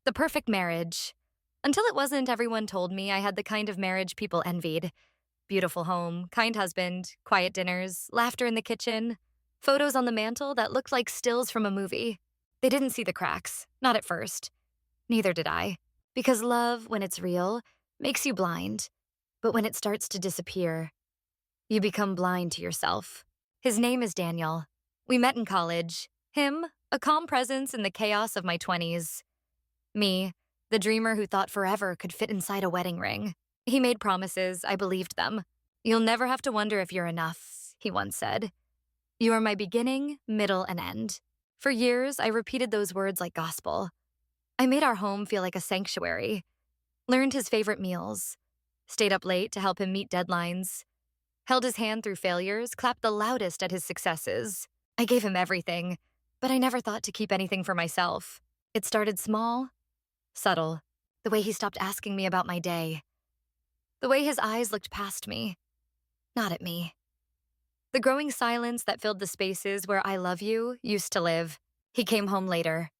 The perfect marriage. Until it wasn't, everyone told me I had the kind of marriage people envied. Beautiful home, kind husband, quiet dinners, laughter in the kitchen, photos on the mantle that looked like stills from a movie. They didn't see the cracks, not at first. Neither did I. Because love, when it's real, makes you blind. But when it starts to disappear, you become blind to yourself. His name is Daniel. We met in college. Him, a calm presence in the chaos of my 20s. Me, the dreamer who thought forever could fit inside a wedding ring. He made promises, I believed them. "You'll never have to wonder if you're enough," he once said. "You are my beginning, middle, and end." For years, I repeated those words like gospel. I made our home feel like a sanctuary, learned his favorite meals, stayed up late to help him meet deadlines, held his hand through failures, clapped the loudest at his successes. I gave him everything, but I never thought to keep anything for myself. It started small, subtle, the way he stopped asking me about my day, the way his eyes looked past me, not at me. The growing silence that filled the spaces where "I love you" used to live. He came home later,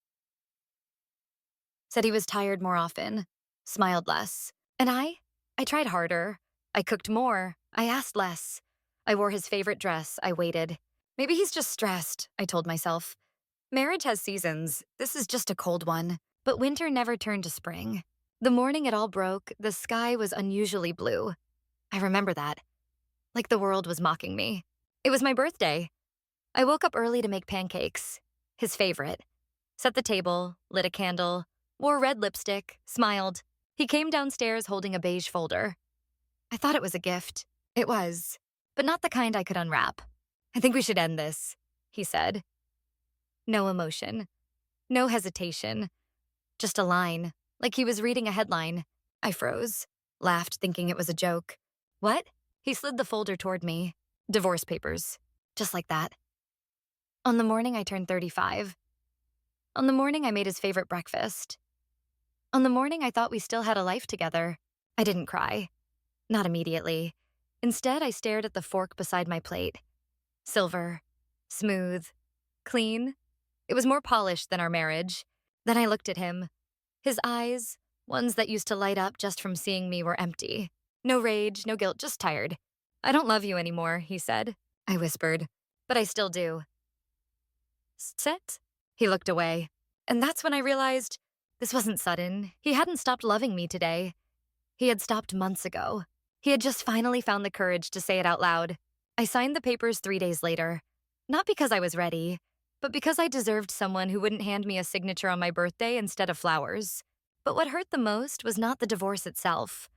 said he was tired more often, smiled less. And I tried harder. I cooked more. I asked less. I wore his favorite dress. I waited. Maybe he's just stressed, I told myself. Marriage has seasons. This is just a cold one. But winter never turned to spring. The morning it all broke, the sky was unusually blue. I remember that. Like the world was mocking me. It was my birthday. I woke up early to make pancakes, his favorite. Set the table, lit a candle, wore red lipstick, smiled. He came downstairs holding a beige folder. I thought it was a gift. It was, but not the kind I could unwrap. "I think we should end this," he said. No emotion, no hesitation, just a line, like he was reading a headline. I froze, laughed, thinking it was a joke. "What?" He slid the folder toward me. Divorce papers, just like that. On the morning I turned 35. On the morning I made his favorite breakfast. On the morning I thought we still had a life together. I didn't cry. Not immediately. Instead, I stared at the fork beside my plate. Silver, smooth, clean. It was more polished than our marriage. Then I looked at him. His eyes, ones that used to light up just from seeing me, were empty. No rage, no guilt, just tired. "I don't love you anymore," he said. I whispered, "But I still do." "Sit?" He looked away. And that's when I realized this wasn't sudden. He hadn't stopped loving me today. He had stopped months ago. He had just finally found the courage to say it out loud. I signed the papers 3 days later. Not because I was ready, but because I deserved someone who wouldn't hand me a signature on my birthday instead of flowers. But what hurt the most was not the divorce itself.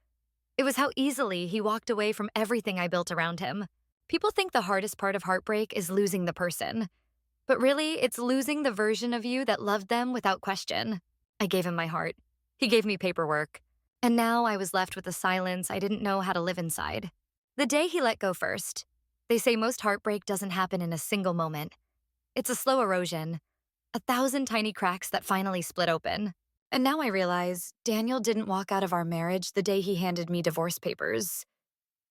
It was how easily he walked away from everything I built around him. People think the hardest part of heartbreak is losing the person. But really, it's losing the version of you that loved them without question. I gave him my heart. He gave me paperwork. And now I was left with a silence I didn't know how to live inside. The day he let go first. They say most heartbreak doesn't happen in a single moment. It's a slow erosion. 1,000 tiny cracks that finally split open. And now I realize Daniel didn't walk out of our marriage the day he handed me divorce papers.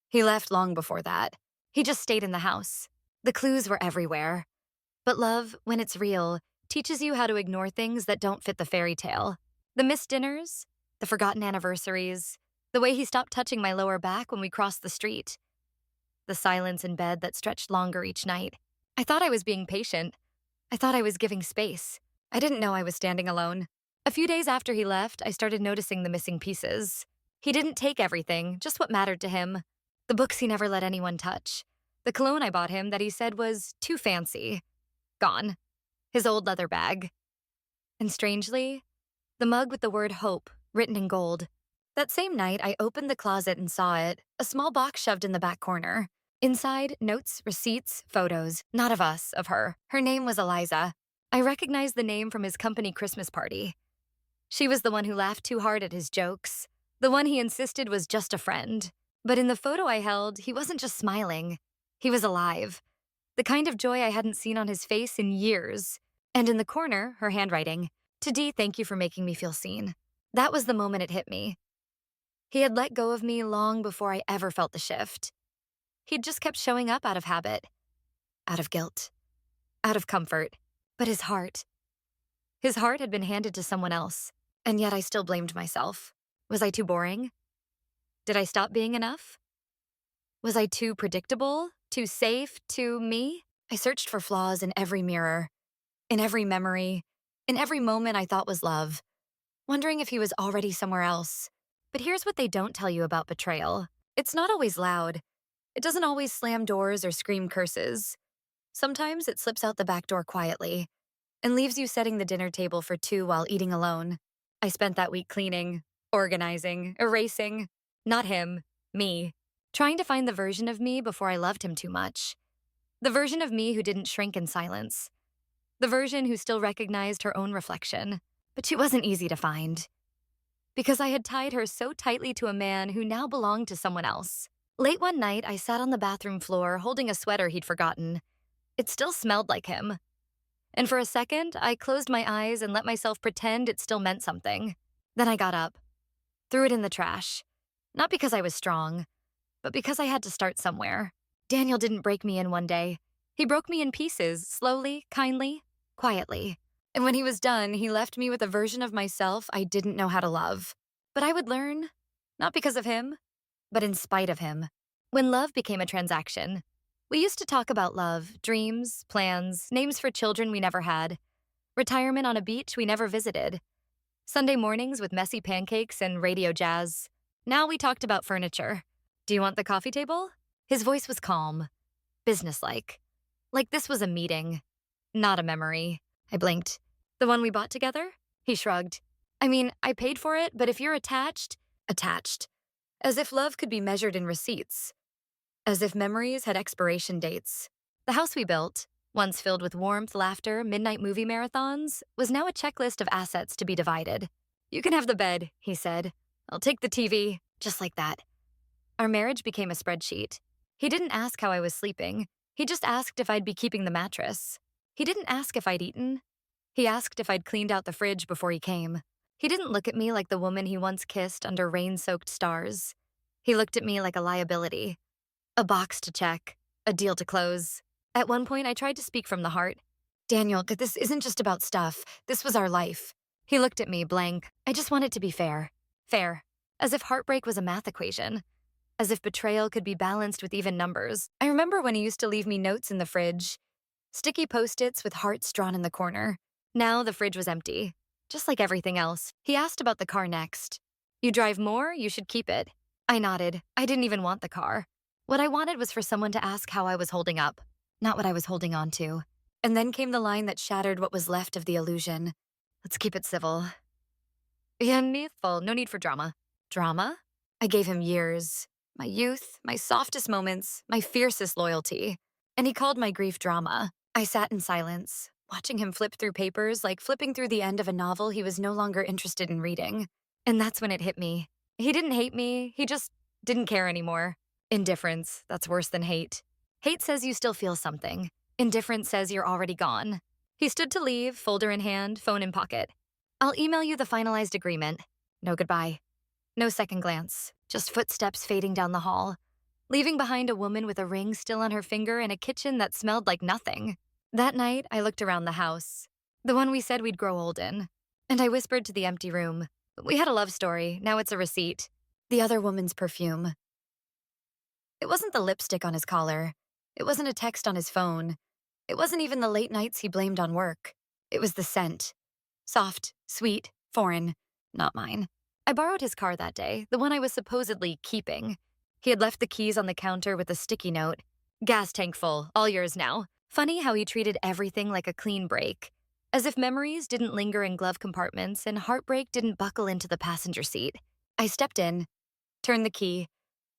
He left long before that. He just stayed in the house. The clues were everywhere. But love, when it's real, teaches you how to ignore things that don't fit the fairy tale. The missed dinners, the forgotten anniversaries, the way he stopped touching my lower back when we crossed the street. The silence in bed that stretched longer each night. I thought I was being patient. I thought I was giving space. I didn't know I was standing alone. A few days after he left, I started noticing the missing pieces. He didn't take everything, just what mattered to him. The books he never let anyone touch. The cologne I bought him that he said was too fancy. Gone. His old leather bag. And strangely, the mug with the word hope written in gold. That same night, I opened the closet and saw it, a small box shoved in the back corner. Inside, notes, receipts, photos, not of us, of her. Her name was Eliza. I recognized the name from his company Christmas party. She was the one who laughed too hard at his jokes, the one he insisted was just a friend. But in the photo I held, he wasn't just smiling. He was alive. The kind of joy I hadn't seen on his face in years. And in the corner, her handwriting. "To Dee, thank you for making me feel seen." That was the moment it hit me. He had let go of me long before I ever felt the shift. He'd just kept showing up out of habit, out of guilt, out of comfort. But his heart had been handed to someone else. And yet I still blamed myself. Was I too boring? Did I stop being enough? Was I too predictable? Too safe? Too me? I searched for flaws in every mirror, in every memory, in every moment I thought was love, wondering if he was already somewhere else. But here's what they don't tell you about betrayal. It's not always loud. It doesn't always slam doors or scream curses. Sometimes it slips out the back door quietly and leaves you setting the dinner table for two while eating alone. I spent that week cleaning, organizing, erasing. Not him, me. Trying to find the version of me before I loved him too much. The version of me who didn't shrink in silence. The version who still recognized her own reflection. But she wasn't easy to find. Because I had tied her so tightly to a man who now belonged to someone else. Late one night, I sat on the bathroom floor holding a sweater he'd forgotten. It still smelled like him. And for a second, I closed my eyes and let myself pretend it still meant something. Then I got up, threw it in the trash. Not because I was strong, but because I had to start somewhere. Daniel didn't break me in one day. He broke me in pieces, slowly, kindly, quietly. And when he was done, he left me with a version of myself I didn't know how to love. But I would learn, not because of him, but in spite of him. When love became a transaction, we used to talk about love, dreams, plans, names for children we never had, retirement on a beach we never visited, Sunday mornings with messy pancakes and radio jazz. Now we talked about furniture. Do you want the coffee table? His voice was calm, businesslike. Like this was a meeting, not a memory. I blinked. The one we bought together? He shrugged. I mean, I paid for it, but if you're attached. As if love could be measured in receipts. As if memories had expiration dates. The house we built, once filled with warmth, laughter, midnight movie marathons, was now a checklist of assets to be divided. You can have the bed, he said. I'll take the TV, just like that. Our marriage became a spreadsheet. He didn't ask how I was sleeping. He just asked if I'd be keeping the mattress. He didn't ask if I'd eaten. He asked if I'd cleaned out the fridge before he came. He didn't look at me like the woman he once kissed under rain-soaked stars. He looked at me like a liability. A box to check. A deal to close. At one point, I tried to speak from the heart. Daniel, this isn't just about stuff. This was our life. He looked at me, blank. I just want it to be fair. Fair. As if heartbreak was a math equation. As if betrayal could be balanced with even numbers. I remember when he used to leave me notes in the fridge. Sticky Post-its with hearts drawn in the corner. Now the fridge was empty. Just like everything else. He asked about the car next. You drive more, you should keep it. I nodded. I didn't even want the car. What I wanted was for someone to ask how I was holding up, not what I was holding on to. And then came the line that shattered what was left of the illusion. Let's keep it civil. Yeah, needful. No need for drama. Drama? I gave him years. My youth, my softest moments, my fiercest loyalty. And he called my grief drama. I sat in silence, watching him flip through papers like flipping through the end of a novel he was no longer interested in reading. And that's when it hit me. He didn't hate me, he just didn't care anymore. Indifference, that's worse than hate. Hate says you still feel something. Indifference says you're already gone. He stood to leave, folder in hand, phone in pocket. I'll email you the finalized agreement. No goodbye. No second glance, just footsteps fading down the hall, leaving behind a woman with a ring still on her finger in a kitchen that smelled like nothing. That night, I looked around the house, the one we said we'd grow old in, and I whispered to the empty room. We had a love story, now it's a receipt. The other woman's perfume. It wasn't the lipstick on his collar. It wasn't a text on his phone. It wasn't even the late nights he blamed on work. It was the scent. Soft, sweet, foreign, not mine. I borrowed his car that day, the one I was supposedly keeping. He had left the keys on the counter with a sticky note. Gas tank full, all yours now. Funny how he treated everything like a clean break. As if memories didn't linger in glove compartments and heartbreak didn't buckle into the passenger seat. I stepped in, turned the key,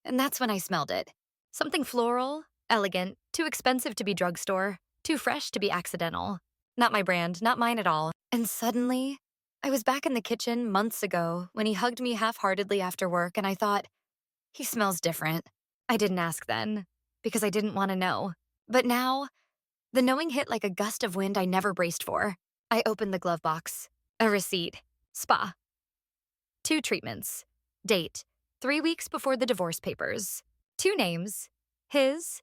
and that's when I smelled it. Something floral, elegant, too expensive to be drugstore, too fresh to be accidental. Not my brand, not mine at all. And suddenly, I was back in the kitchen months ago when he hugged me half-heartedly after work, and I thought, he smells different. I didn't ask then, because I didn't want to know. But now, the knowing hit like a gust of wind I never braced for. I opened the glove box. A receipt. Spa. 2 treatments. Date. 3 weeks before the divorce papers. 2 names. His,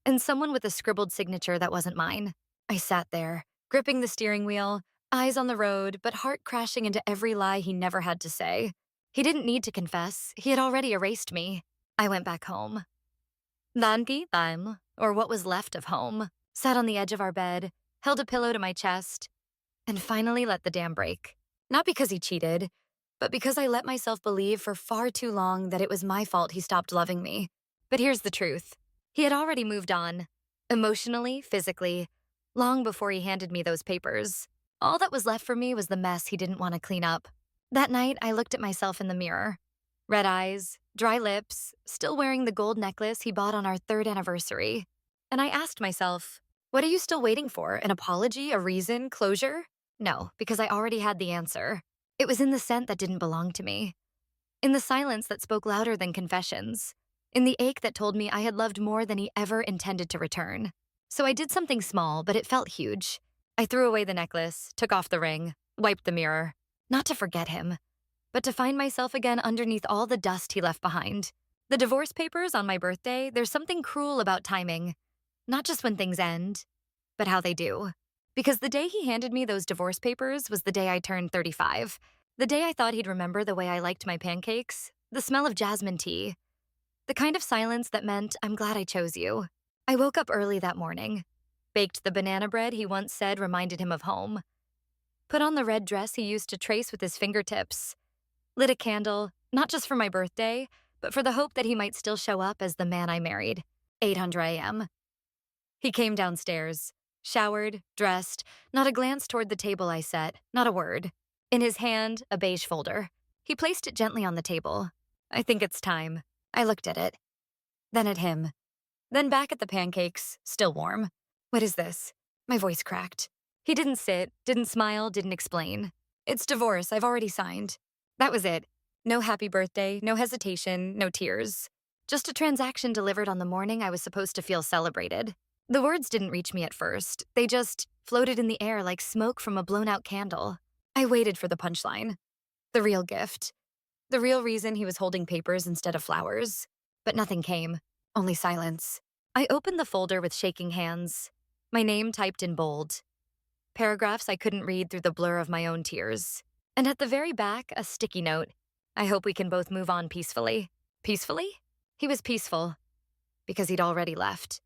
and someone with a scribbled signature that wasn't mine. I sat there, gripping the steering wheel, Eyes on the road, but heart crashing into every lie he never had to say. He didn't need to confess. He had already erased me. I went back home. Nanki time, or what was left of home, sat on the edge of our bed, held a pillow to my chest, and finally let the dam break. Not because he cheated, but because I let myself believe for far too long that it was my fault he stopped loving me. But here's the truth. He had already moved on. Emotionally, physically, long before he handed me those papers. All that was left for me was the mess he didn't want to clean up. That night, I looked at myself in the mirror. Red eyes, dry lips, still wearing the gold necklace he bought on our 3rd anniversary. And I asked myself, what are you still waiting for? An apology? A reason? Closure? No, because I already had the answer. It was in the scent that didn't belong to me. In the silence that spoke louder than confessions. In the ache that told me I had loved more than he ever intended to return. So I did something small, but it felt huge. I threw away the necklace, took off the ring, wiped the mirror. Not to forget him, but to find myself again underneath all the dust he left behind. The divorce papers on my birthday, there's something cruel about timing. Not just when things end, but how they do. Because the day he handed me those divorce papers was the day I turned 35. The day I thought he'd remember the way I liked my pancakes, the smell of jasmine tea, the kind of silence that meant, I'm glad I chose you. I woke up early that morning, baked the banana bread he once said reminded him of home, put on the red dress he used to trace with his fingertips, lit a candle, not just for my birthday, but for the hope that he might still show up as the man I married. 800 a.m. He came downstairs, showered, dressed, not a glance toward the table I set, not a word. In his hand, a beige folder. He placed it gently on the table. I think it's time. I looked at it. Then at him. Then back at the pancakes, still warm. What is this? My voice cracked. He didn't sit, didn't smile, didn't explain. It's divorce, I've already signed. That was it. No happy birthday, no hesitation, no tears. Just a transaction delivered on the morning I was supposed to feel celebrated. The words didn't reach me at first. They just floated in the air like smoke from a blown-out candle. I waited for the punchline. The real gift. The real reason he was holding papers instead of flowers. But nothing came. Only silence. I opened the folder with shaking hands. My name typed in bold. Paragraphs I couldn't read through the blur of my own tears. And at the very back, a sticky note. I hope we can both move on peacefully. Peacefully? He was peaceful. Because he'd already left.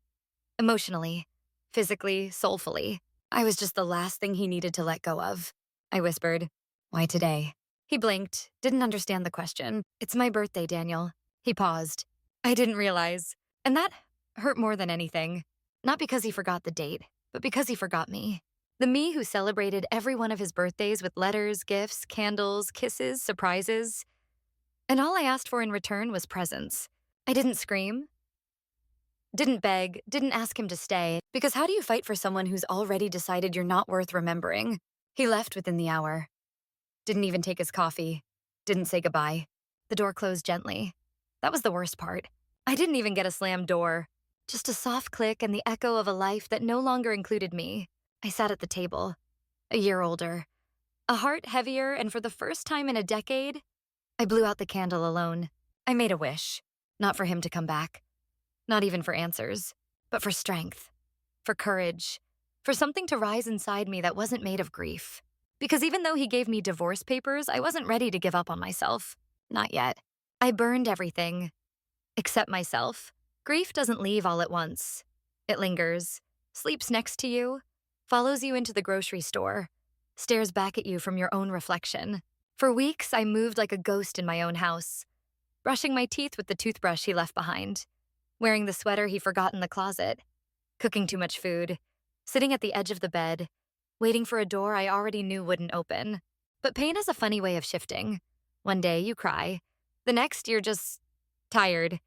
Emotionally, physically, soulfully. I was just the last thing he needed to let go of. I whispered, why today? He blinked, didn't understand the question. It's my birthday, Daniel. He paused. I didn't realize. And that hurt more than anything. Not because he forgot the date, but because he forgot me. The me who celebrated every one of his birthdays with letters, gifts, candles, kisses, surprises. And all I asked for in return was presence. I didn't scream. Didn't beg, didn't ask him to stay, because how do you fight for someone who's already decided you're not worth remembering? He left within the hour. Didn't even take his coffee. Didn't say goodbye. The door closed gently. That was the worst part. I didn't even get a slammed door. Just a soft click and the echo of a life that no longer included me. I sat at the table, a year older, a heart heavier, and for the first time in a decade, I blew out the candle alone. I made a wish, not for him to come back. Not even for answers, but for strength, for courage, for something to rise inside me that wasn't made of grief. Because even though he gave me divorce papers, I wasn't ready to give up on myself. Not yet. I burned everything, except myself. Grief doesn't leave all at once. It lingers, sleeps next to you, follows you into the grocery store, stares back at you from your own reflection. For weeks, I moved like a ghost in my own house, brushing my teeth with the toothbrush he left behind, wearing the sweater he forgot in the closet, cooking too much food, sitting at the edge of the bed, waiting for a door I already knew wouldn't open. But pain has a funny way of shifting. One day you cry, the next you're just tired.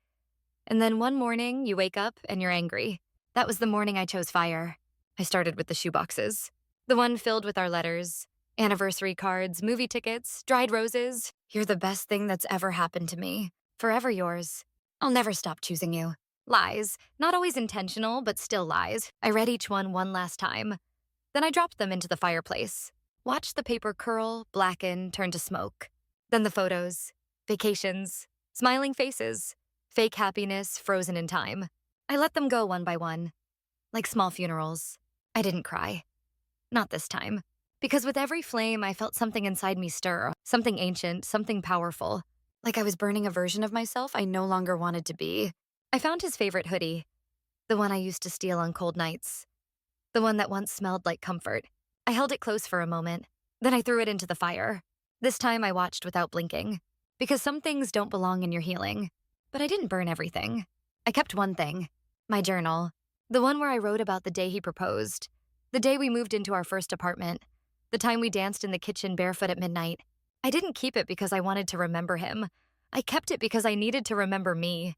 And then one morning you wake up and you're angry. That was the morning I chose fire. I started with the shoeboxes. The one filled with our letters, anniversary cards, movie tickets, dried roses. You're the best thing that's ever happened to me. Forever yours. I'll never stop choosing you. Lies, not always intentional, but still lies. I read each one last time. Then I dropped them into the fireplace. Watched the paper curl, blacken, turn to smoke. Then the photos, vacations, smiling faces, fake happiness frozen in time. I let them go one by one, like small funerals. I didn't cry. Not this time. Because with every flame, I felt something inside me stir, something ancient, something powerful. Like I was burning a version of myself I no longer wanted to be. I found his favorite hoodie, the one I used to steal on cold nights, the one that once smelled like comfort. I held it close for a moment, then I threw it into the fire. This time I watched without blinking, because some things don't belong in your healing. But I didn't burn everything. I kept one thing, my journal, the one where I wrote about the day he proposed, the day we moved into our first apartment, the time we danced in the kitchen barefoot at midnight. I didn't keep it because I wanted to remember him. I kept it because I needed to remember me.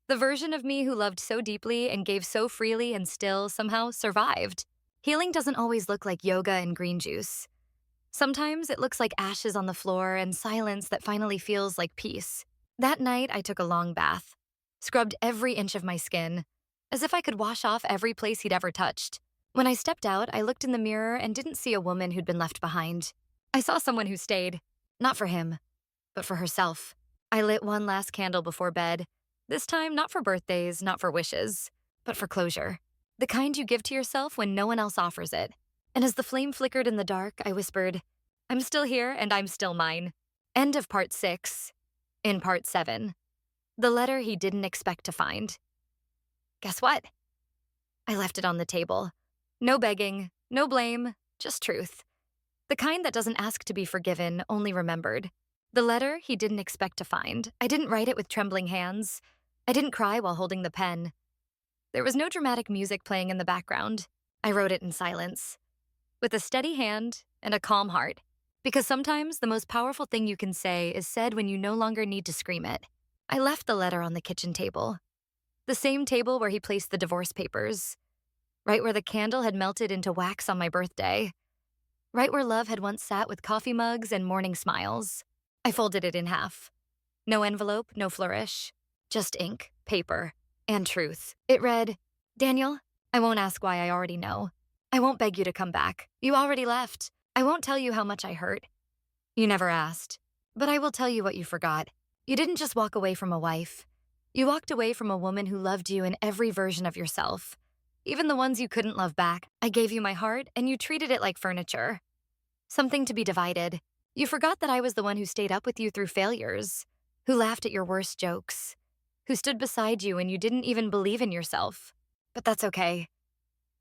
The version of me who loved so deeply and gave so freely and still, somehow, survived. Healing doesn't always look like yoga and green juice. Sometimes it looks like ashes on the floor and silence that finally feels like peace. That night, I took a long bath, scrubbed every inch of my skin, as if I could wash off every place he'd ever touched. When I stepped out, I looked in the mirror and didn't see a woman who'd been left behind. I saw someone who stayed, not for him, but for herself. I lit one last candle before bed, this time not for birthdays, not for wishes, but for closure. The kind you give to yourself when no one else offers it. And as the flame flickered in the dark, I whispered, I'm still here and I'm still mine. End of part 6. In part 7. The letter he didn't expect to find. Guess what? I left it on the table. No begging, no blame, just truth. The kind that doesn't ask to be forgiven, only remembered. The letter he didn't expect to find. I didn't write it with trembling hands. I didn't cry while holding the pen. There was no dramatic music playing in the background. I wrote it in silence, with a steady hand and a calm heart. Because sometimes the most powerful thing you can say is said when you no longer need to scream it. I left the letter on the kitchen table, the same table where he placed the divorce papers, right where the candle had melted into wax on my birthday, right where love had once sat with coffee mugs and morning smiles. I folded it in half. No envelope, no flourish, just ink, paper, and truth. It read, Daniel, I won't ask why, I already know. I won't beg you to come back. You already left. I won't tell you how much I hurt. You never asked. But I will tell you what you forgot. You didn't just walk away from a wife. You walked away from a woman who loved you in every version of yourself. Even the ones you couldn't love back. I gave you my heart, and you treated it like furniture. Something to be divided. You forgot that I was the one who stayed up with you through failures, who laughed at your worst jokes, who stood beside you when you didn't even believe in yourself. But that's okay.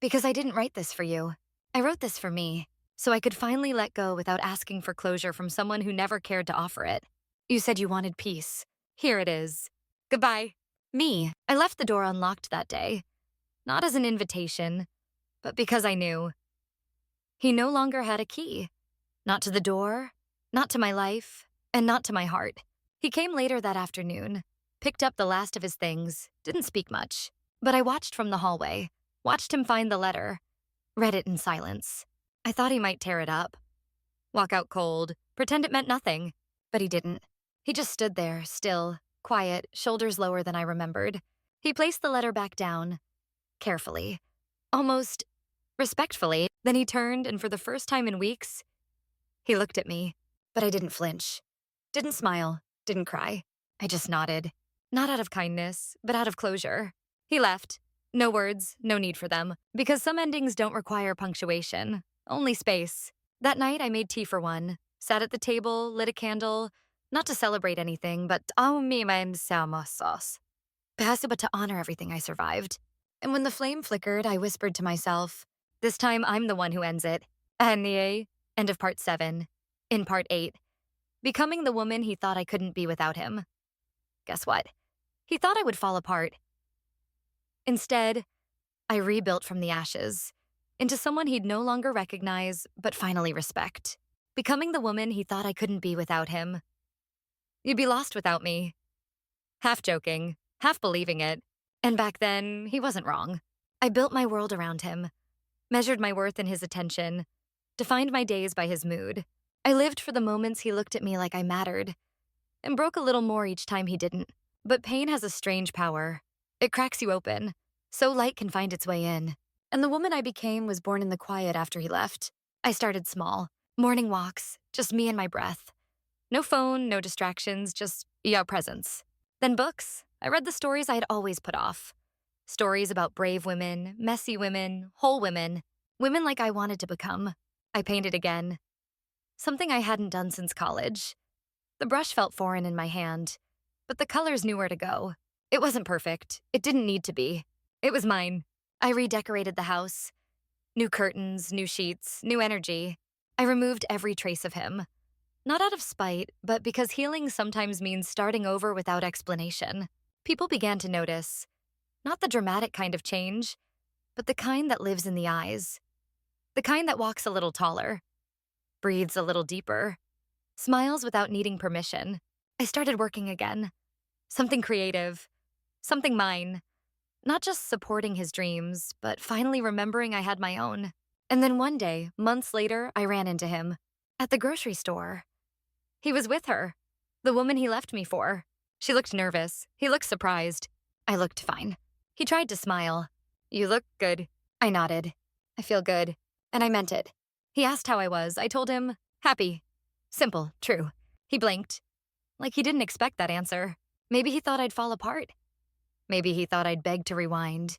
Because I didn't write this for you. I wrote this for me, so I could finally let go without asking for closure from someone who never cared to offer it. You said you wanted peace. Here it is. Goodbye. Me. I left the door unlocked that day. Not as an invitation, but because I knew. He no longer had a key. Not to the door, not to my life, and not to my heart. He came later that afternoon, picked up the last of his things, didn't speak much. But I watched from the hallway, watched him find the letter, read it in silence. I thought he might tear it up, walk out cold, pretend it meant nothing. But he didn't. He just stood there, still, quiet, shoulders lower than I remembered. He placed the letter back down, carefully, almost respectfully. Then he turned, and for the first time in weeks, he looked at me. But I didn't flinch, didn't smile, didn't cry. I just nodded. Not out of kindness, but out of closure. He left. No words, no need for them. Because some endings don't require punctuation, only space. That night, I made tea for one, sat at the table, lit a candle, not to celebrate anything, but but to honor everything I survived. And when the flame flickered, I whispered to myself, this time I'm the one who ends it. End of part 7. In part 8. Becoming the woman he thought I couldn't be without him. Guess what? He thought I would fall apart. Instead, I rebuilt from the ashes, into someone he'd no longer recognize, but finally respect. Becoming the woman he thought I couldn't be without him. You'd be lost without me. Half joking, half believing it. And back then, he wasn't wrong. I built my world around him, measured my worth in his attention, defined my days by his mood. I lived for the moments he looked at me like I mattered, and broke a little more each time he didn't. But pain has a strange power. It cracks you open, so light can find its way in. And the woman I became was born in the quiet after he left. I started small. Morning walks, just me and my breath. No phone, no distractions, just your presence. Then books. I read the stories I had always put off. Stories about brave women, messy women, whole women. Women like I wanted to become. I painted again, something I hadn't done since college. The brush felt foreign in my hand, but the colors knew where to go. It wasn't perfect. It didn't need to be. It was mine. I redecorated the house. New curtains, new sheets, new energy. I removed every trace of him. Not out of spite, but because healing sometimes means starting over without explanation. People began to notice. Not the dramatic kind of change, but the kind that lives in the eyes. The kind that walks a little taller, breathes a little deeper, smiles without needing permission. I started working again. Something creative, something mine. Not just supporting his dreams, but finally remembering I had my own. And then one day, months later, I ran into him. At the grocery store. He was with her. The woman he left me for. She looked nervous. He looked surprised. I looked fine. He tried to smile. You look good. I nodded. I feel good. And I meant it. He asked how I was. I told him, happy. Simple, true. He blinked. Like he didn't expect that answer. Maybe he thought I'd fall apart. Maybe he thought I'd beg to rewind.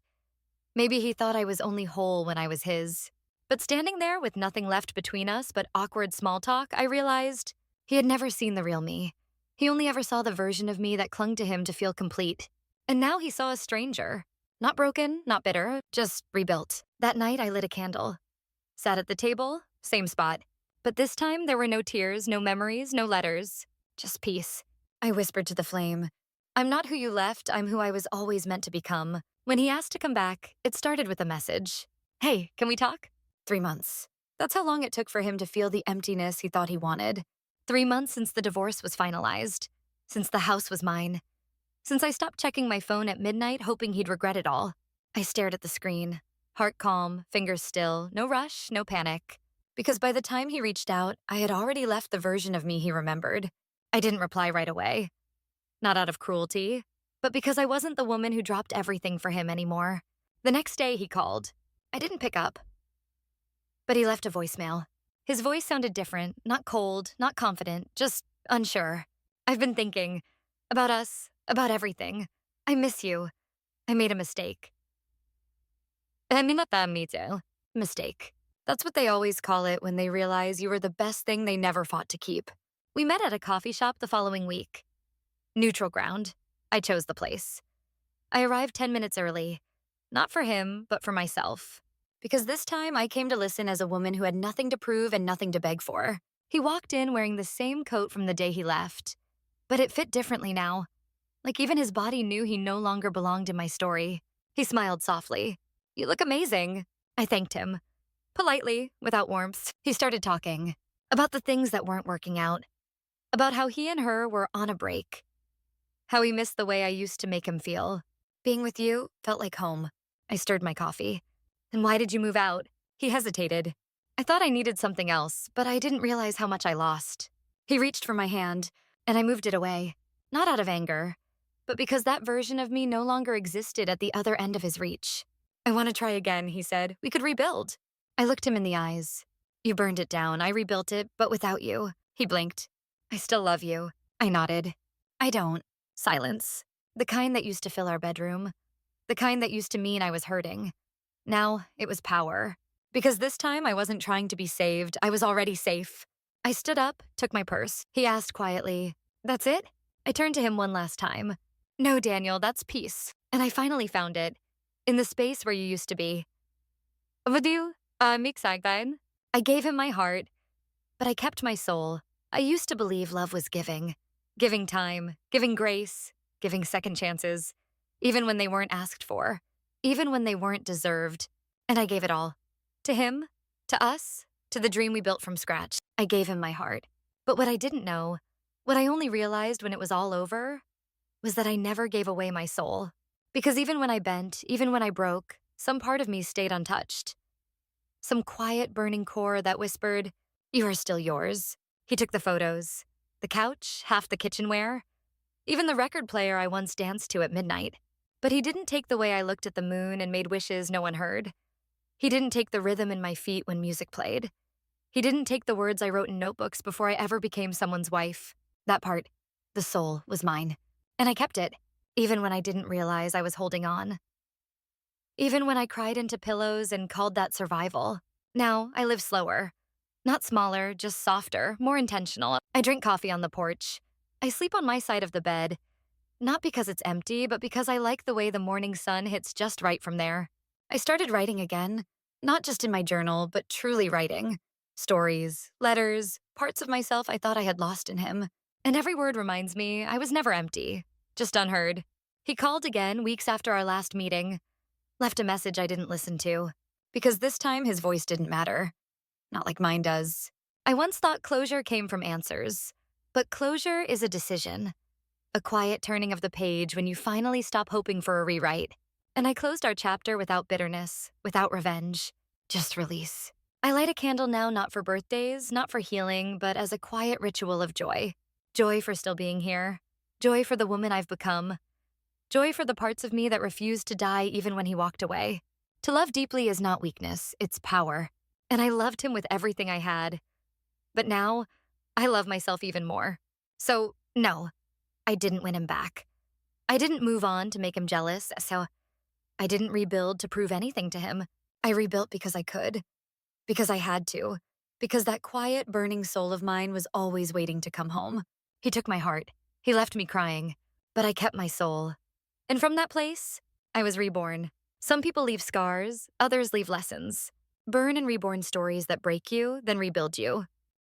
Maybe he thought I was only whole when I was his. But standing there with nothing left between us but awkward small talk, I realized he had never seen the real me. He only ever saw the version of me that clung to him to feel complete. And now he saw a stranger. Not broken, not bitter, just rebuilt. That night, I lit a candle. Sat at the table, same spot. But this time, there were no tears, no memories, no letters. Just peace. I whispered to the flame, I'm not who you left, I'm who I was always meant to become. When he asked to come back, it started with a message. Hey, can we talk? 3 months. That's how long it took for him to feel the emptiness he thought he wanted. 3 months since the divorce was finalized. Since the house was mine. Since I stopped checking my phone at midnight hoping he'd regret it all. I stared at the screen. Heart calm, fingers still, no rush, no panic. Because by the time he reached out, I had already left the version of me he remembered. I didn't reply right away. Not out of cruelty, but because I wasn't the woman who dropped everything for him anymore. The next day he called. I didn't pick up. But he left a voicemail. His voice sounded different, not cold, not confident, just unsure. I've been thinking about us, about everything. I miss you. I made a mistake. Me too. Mistake. That's what they always call it when they realize you were the best thing they never fought to keep. We met at a coffee shop the following week. Neutral ground. I chose the place. I arrived 10 minutes early. Not for him, but for myself. Because this time I came to listen as a woman who had nothing to prove and nothing to beg for. He walked in wearing the same coat from the day he left. But it fit differently now. Like even his body knew he no longer belonged in my story. He smiled softly. You look amazing. I thanked him. Politely, without warmth, he started talking. About the things that weren't working out. About how he and her were on a break. How he missed the way I used to make him feel. Being with you felt like home. I stirred my coffee. Then why did you move out? He hesitated. I thought I needed something else, but I didn't realize how much I lost. He reached for my hand, and I moved it away. Not out of anger, but because that version of me no longer existed at the other end of his reach. I want to try again, he said. We could rebuild. I looked him in the eyes. You burned it down. I rebuilt it, but without you. He blinked. I still love you. I nodded. I don't. Silence. The kind that used to fill our bedroom. The kind that used to mean I was hurting. Now, it was power. Because this time I wasn't trying to be saved. I was already safe. I stood up, took my purse. He asked quietly, That's it? I turned to him one last time. No, Daniel, that's peace. And I finally found it. In the space where you used to be. Would you, excited? I gave him my heart, but I kept my soul. I used to believe love was giving. Giving time, giving grace, giving second chances. Even when they weren't asked for. Even when they weren't deserved. And I gave it all. To him, to us, to the dream we built from scratch. I gave him my heart. But what I didn't know, what I only realized when it was all over, was that I never gave away my soul. Because even when I bent, even when I broke, some part of me stayed untouched. Some quiet, burning core that whispered, You are still yours. He took the photos. The couch, half the kitchenware. Even the record player I once danced to at midnight. But he didn't take the way I looked at the moon and made wishes no one heard. He didn't take the rhythm in my feet when music played. He didn't take the words I wrote in notebooks before I ever became someone's wife. That part, the soul, was mine. And I kept it, even when I didn't realize I was holding on. Even when I cried into pillows and called that survival. Now, I live slower. Not smaller, just softer, more intentional. I drink coffee on the porch. I sleep on my side of the bed, not because it's empty, but because I like the way the morning sun hits just right from there. I started writing again, not just in my journal, but truly writing. Stories, letters, parts of myself I thought I had lost in him. And every word reminds me I was never empty, just unheard. He called again weeks after our last meeting, left a message I didn't listen to, because this time his voice didn't matter, not like mine does. I once thought closure came from answers, but closure is a decision. A quiet turning of the page when you finally stop hoping for a rewrite. And I closed our chapter without bitterness, without revenge, just release. I light a candle now not for birthdays, not for healing, but as a quiet ritual of joy. Joy for still being here. Joy for the woman I've become. Joy for the parts of me that refused to die even when he walked away. To love deeply is not weakness, it's power. And I loved him with everything I had. But now, I love myself even more. So, no. I didn't win him back. I didn't move on to make him jealous, so I didn't rebuild to prove anything to him. I rebuilt because I could, because I had to, because that quiet, burning soul of mine was always waiting to come home. He took my heart. He left me crying, but I kept my soul. And from that place, I was reborn. Some people leave scars, others leave lessons. Burn and reborn stories that break you, then rebuild you.